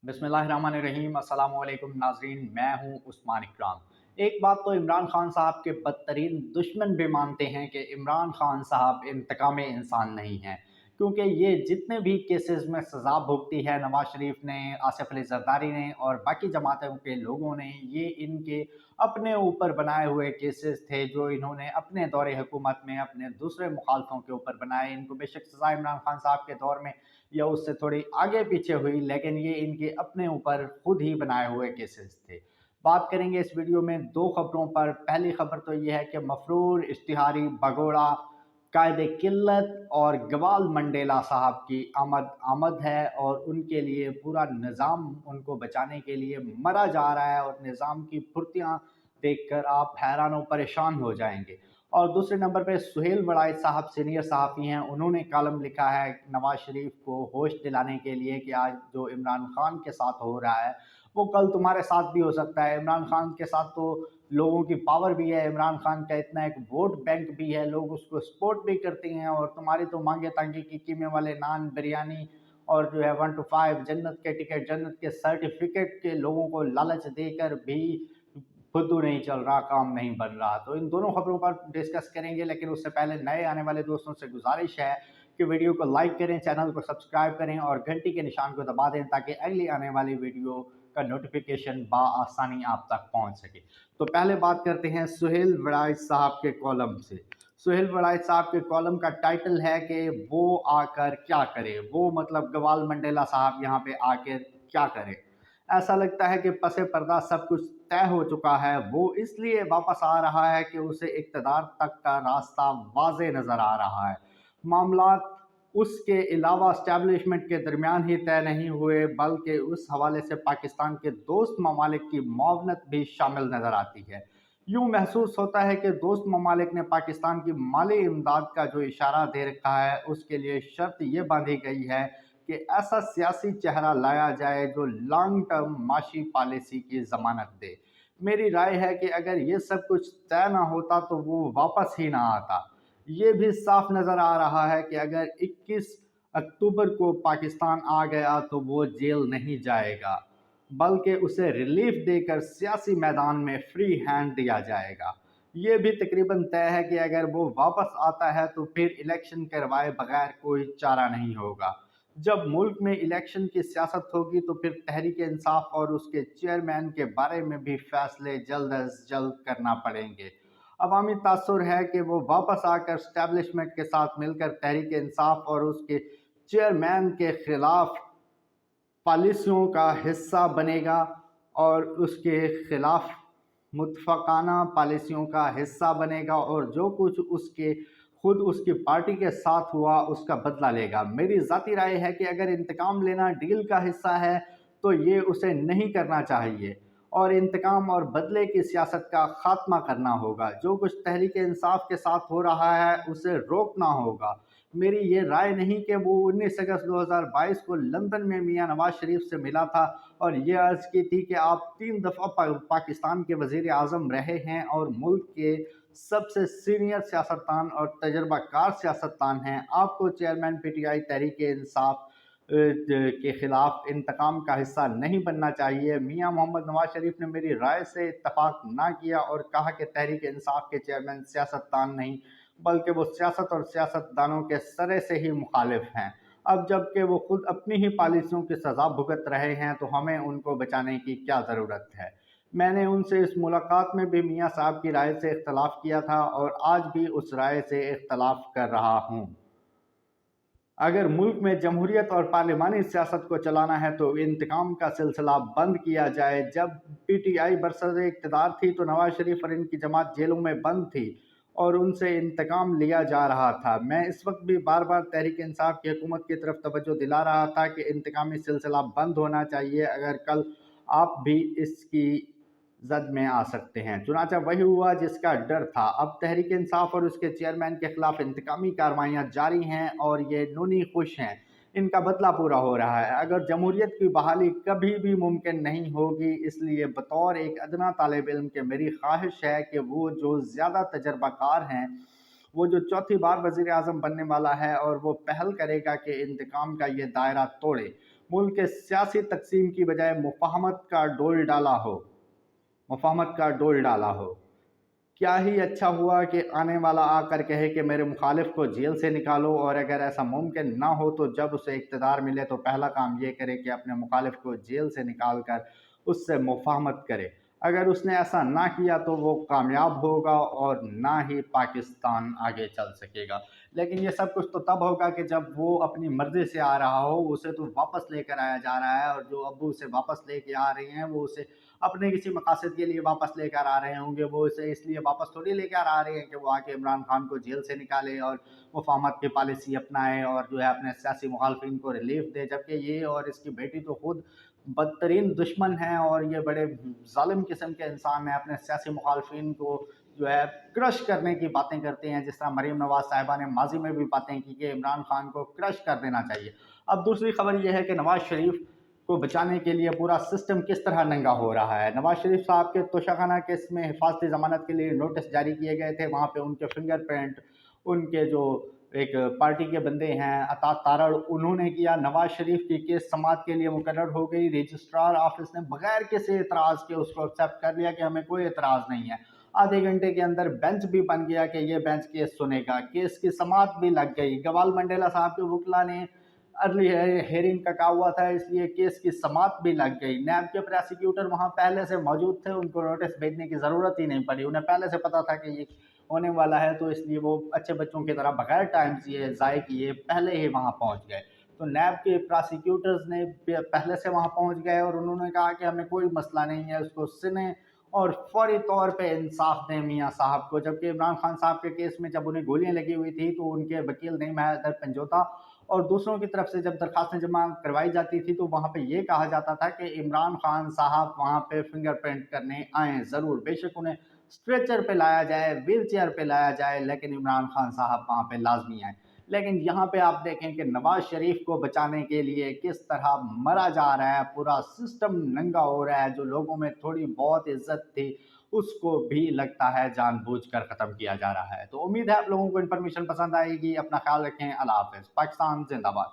बिस्मिल्लाहिर्रहमानिर्रहीम अस्सलाम वालेकुम नाजरीन, मैं हूं उस्मान इकराम। एक बात तो इमरान खान साहब के बदतरीन दुश्मन भी मानते हैं कि इमरान खान साहब इंतकामी इंसान नहीं हैं, क्योंकि ये जितने भी केसेस में सज़ा भुगती है नवाज शरीफ ने, आसिफ अली जरदारी ने और बाकी जमातों के लोगों ने, ये इनके अपने ऊपर बनाए हुए केसेस थे जो इन्होंने अपने दौरे हुकूमत में अपने दूसरे मुखालफों के ऊपर बनाए। इनको बेशक सज़ा इमरान खान साहब के दौर में या उससे थोड़ी आगे पीछे हुई, लेकिन ये इनके अपने ऊपर खुद ही बनाए हुए केसेस थे। बात करेंगे इस वीडियो में दो खबरों पर। पहली खबर तो ये है कि मफरूर, इश्तिहारी, भगोड़ा, कायदे किल्लत और गवाल मंडेला साहब की आमद है और उनके लिए पूरा निज़ाम उनको बचाने के लिए मरा जा रहा है और निज़ाम की फुर्तियाँ देखकर आप हैरान और परेशान हो जाएंगे। और दूसरे नंबर पे सुहेल वड़ाइच साहब सीनियर सहाफ़ी हैं, उन्होंने कॉलम लिखा है नवाज शरीफ को होश दिलाने के लिए कि आज जो इमरान खान के साथ हो रहा है वो कल तुम्हारे साथ भी हो सकता है। इमरान खान के साथ तो लोगों की पावर भी है, इमरान खान का इतना एक वोट बैंक भी है, लोग उसको सपोर्ट भी करते हैं और तुम्हारी तो मांगे तांगे की कीमे वाले नान, बिरयानी और जो है 1 to 5 जन्नत के टिकट, जन्नत के सर्टिफिकेट के लोगों को लालच देकर भी खुद्दू नहीं चल रहा, काम नहीं बन रहा। तो इन दोनों खबरों पर डिस्कस करेंगे, लेकिन उससे पहले नए आने वाले दोस्तों से गुजारिश है कि वीडियो को लाइक करें, चैनल को सब्सक्राइब करें और घंटी के निशान को दबा दें ताकि अगली आने वाली वीडियो का नोटिफिकेशन आसानी आप तक पहुंच सके। तो पहले बात करते हैं सुहेल वड़ाइच साहब के कॉलम से। सुहेल वड़ाइच साहब के कॉलम का टाइटल है कि वो आकर क्या करे। वो मतलब गवाल मंडेला साहब यहाँ पे आकर क्या करे। ऐसा लगता है कि पसे पर्दा सब कुछ तय हो चुका है। वो इसलिए वापस आ रहा है कि उसे इक़्तिदार तक का रास्ता वाज़े नज़र आ रहा है। मामलात उसके अलावा एस्टैब्लिशमेंट के दरमियान ही तय नहीं हुए, बल्कि उस हवाले से पाकिस्तान के दोस्त ममालिक की मुआवनत भी शामिल नज़र आती है। यूँ महसूस होता है कि दोस्त ममालिक ने पाकिस्तान की माली इमदाद का जो इशारा दे रखा है, उसके लिए शर्त ये बांधी गई है कि ऐसा सियासी चेहरा लाया जाए जो लॉन्ग टर्म माशी पॉलिसी की ज़मानत दे। मेरी राय है कि अगर ये सब कुछ तय ना होता तो वो वापस ही ना आता। ये भी साफ नज़र आ रहा है कि अगर 21 अक्टूबर को पाकिस्तान आ गया तो वो जेल नहीं जाएगा, बल्कि उसे रिलीफ देकर सियासी मैदान में फ्री हैंड दिया जाएगा। ये भी तकरीबन तय है कि अगर वो वापस आता है तो फिर इलेक्शन करवाए बगैर कोई चारा नहीं होगा। जब मुल्क में इलेक्शन की सियासत होगी तो फिर तहरीक इंसाफ और उसके चेयरमैन के बारे में भी फैसले जल्द अज जल्द करना पड़ेंगे। अवामी तासुर है कि वो वापस आकर स्टैब्लिशमेंट के साथ मिलकर तहरीक इंसाफ और उसके चेयरमैन के खिलाफ पॉलिसियों का हिस्सा बनेगा और उसके खिलाफ मुतफ़क़ाना पॉलिसियों का हिस्सा बनेगा और जो कुछ उसके खुद उसकी पार्टी के साथ हुआ उसका बदला लेगा। मेरी ज़ाती राय है कि अगर इंतकाम लेना डील का हिस्सा है तो ये उसे नहीं करना चाहिए और इंतकाम और बदले की सियासत का ख़ात्मा करना होगा। जो कुछ तहरीक इंसाफ के साथ हो रहा है उसे रोकना होगा। मेरी ये राय नहीं कि वो 19 अगस्त 2022 को लंदन में मियां नवाज शरीफ से मिला था और ये अर्ज़ की थी कि आप 3 दफ़ा पाकिस्तान के वज़ीर आज़म रहे हैं और मुल्क के सबसे सीनियर सियासतदान और तजर्बाकार सियासतदान हैं। आपको चेयरमैन पीटीआई तहरीक इंसाफ के ख़िलाफ़ इंतकाम का हिस्सा नहीं बनना चाहिए। मियां मोहम्मद नवाज शरीफ ने मेरी राय से इत्तफ़ाक़ ना किया और कहा कि तहरीक इंसाफ के चेयरमैन सियासतदान नहीं, बल्कि वो सियासत और सियासतदानों के सरे से ही मुखालिफ हैं। अब जबकि वो खुद अपनी ही पॉलिसियों की सज़ा भुगत रहे हैं तो हमें उनको बचाने की क्या ज़रूरत है। मैंने उनसे इस मुलाकात में भी मियां साहब की राय से इख्तलाफ किया था और आज भी उस राय से इख्तलाफ कर रहा हूँ। अगर मुल्क में जमहूरियत और पार्लिमानी सियासत को चलाना है तो इंतकाम का सिलसिला बंद किया जाए। जब पीटीआई बरसर इक़्तिदार थी तो नवाज शरीफ और इनकी जमात जेलों में बंद थी और उनसे इंतकाम लिया जा रहा था। मैं इस वक्त भी बार बार तहरीक इंसाफ की हुकूमत की तरफ तवज्जो दिला रहा था कि इंतकामी सिलसिला बंद होना चाहिए, अगर कल आप भी इसकी जद में आ सकते हैं। चुनांचे वही हुआ जिसका डर था। अब तहरीक इंसाफ और उसके चेयरमैन के खिलाफ इंतकामी कार्रवाइयाँ जारी हैं और ये नूनी खुश हैं, इनका बदला पूरा हो रहा है। अगर जमहूरियत की बहाली कभी भी मुमकिन नहीं होगी, इसलिए बतौर एक अदना तालिब इल्म के मेरी ख्वाहिश है कि वो जो ज़्यादा तजर्बाकार हैं, वो जो चौथी बार वज़ीर आज़म बनने वाला है और वो पहल करेगा कि इंतकाम का ये दायरा तोड़े। मुल्क के सियासी तकसीम की बजाय मुफाहमत का डोल डाला हो। क्या ही अच्छा हुआ कि आने वाला आकर कहे कि मेरे मुखालिफ को जेल से निकालो, और अगर ऐसा मुमकिन ना हो तो जब उसे इक़्तिदार मिले तो पहला काम ये करे कि अपने मुखालिफ को जेल से निकाल कर उससे मुफाहमत करे। अगर उसने ऐसा ना किया तो वो कामयाब होगा और ना ही पाकिस्तान आगे चल सकेगा। लेकिन ये सब कुछ तो तब होगा कि जब वो अपनी मर्ज़ी से आ रहा हो, उसे तो वापस लेकर आया जा रहा है, और जो अब्बू उसे वापस लेके आ रहे हैं वो उसे अपने किसी मकासद के लिए वापस लेकर आ रहे होंगे। वो इसे इसलिए वापस थोड़ी लेकर आ रहे हैं कि वो आके इमरान खान को जेल से निकाले और मुफाहमत की पॉलिसी अपनाए और जो है अपने सियासी मुखालफिन को रिलीफ दे, जबकि ये और इसकी बेटी तो खुद बदतरीन दुश्मन हैं और ये बड़े ज़ालिम किस्म के इंसान हैं। अपने सियासी मुखालफिन को जो है क्रश करने की बातें करते हैं, जिस तरह मरीम नवाज़ साहिबा ने माजी में भी बातें की कि इमरान खान को क्रश कर देना चाहिए। अब दूसरी खबर यह है कि नवाज़ शरीफ को बचाने के लिए पूरा सिस्टम किस तरह नंगा हो रहा है। नवाज़ शरीफ साहब के तोशाखाना केस में हिफाजती ज़मानत के लिए नोटिस जारी किए गए थे। वहाँ पे उनके फिंगरप्रिंट, उनके जो एक पार्टी के बंदे हैं अता तारड़, उन्होंने किया। नवाज़ शरीफ की केस समाअत के लिए मुकर्रर हो गई। रजिस्ट्रार ऑफिस ने बगैर किसी एतराज़ के उसको एक्सेप्ट कर लिया कि हमें कोई एतराज़ नहीं है। आधे घंटे के अंदर बेंच भी बन गया कि ये बेंच केस सुनेगा। केस की समाअत भी लग गई। गवाल मंडेला साहब के वकील ने अर्ली हेयरिंग का कहा हुआ था, इसलिए केस की समाअत भी लग गई। नैब के प्रोसिक्यूटर वहाँ पहले से मौजूद थे, उनको नोटिस भेजने की ज़रूरत ही नहीं पड़ी। उन्हें पहले से पता था कि ये होने वाला है, तो इसलिए वो अच्छे बच्चों की तरह बगैर टाइम ज़ाय किए पहले ही वहाँ पहुँच गए। तो नैब के प्रोसिक्यूटर्स ने पहले से वहाँ पहुँच गए और उन्होंने कहा कि हमें कोई मसला नहीं है, उसको सुने और फौरी तौर पे इंसाफ दें मियाँ साहब को। जबकि इमरान खान साहब के केस में जब उन्हें गोलियां लगी हुई थी तो उनके वकील नईम हैदर पंजोता और दूसरों की तरफ से जब दरखास्तें जमा करवाई जाती थी तो वहाँ पे ये कहा जाता था कि इमरान खान साहब वहाँ पे फिंगरप्रिंट करने आएँ ज़रूर, बेशक उन्हें स्ट्रेचर पे लाया जाए, व्हील चेयर पे लाया जाए, लेकिन इमरान खान साहब वहाँ पे लाजमी आए। लेकिन यहाँ पे आप देखें कि नवाज शरीफ को बचाने के लिए किस तरह मरा जा रहा है, पूरा सिस्टम नंगा हो रहा है। जो लोगों में थोड़ी बहुत इज्जत थी उसको भी लगता है जानबूझकर ख़त्म किया जा रहा है। तो उम्मीद है आप लोगों को इन्फॉर्मेशन पसंद आएगी। अपना ख्याल रखें। अल्लाह हाफ़िज़। पाकिस्तान ज़िंदाबाद।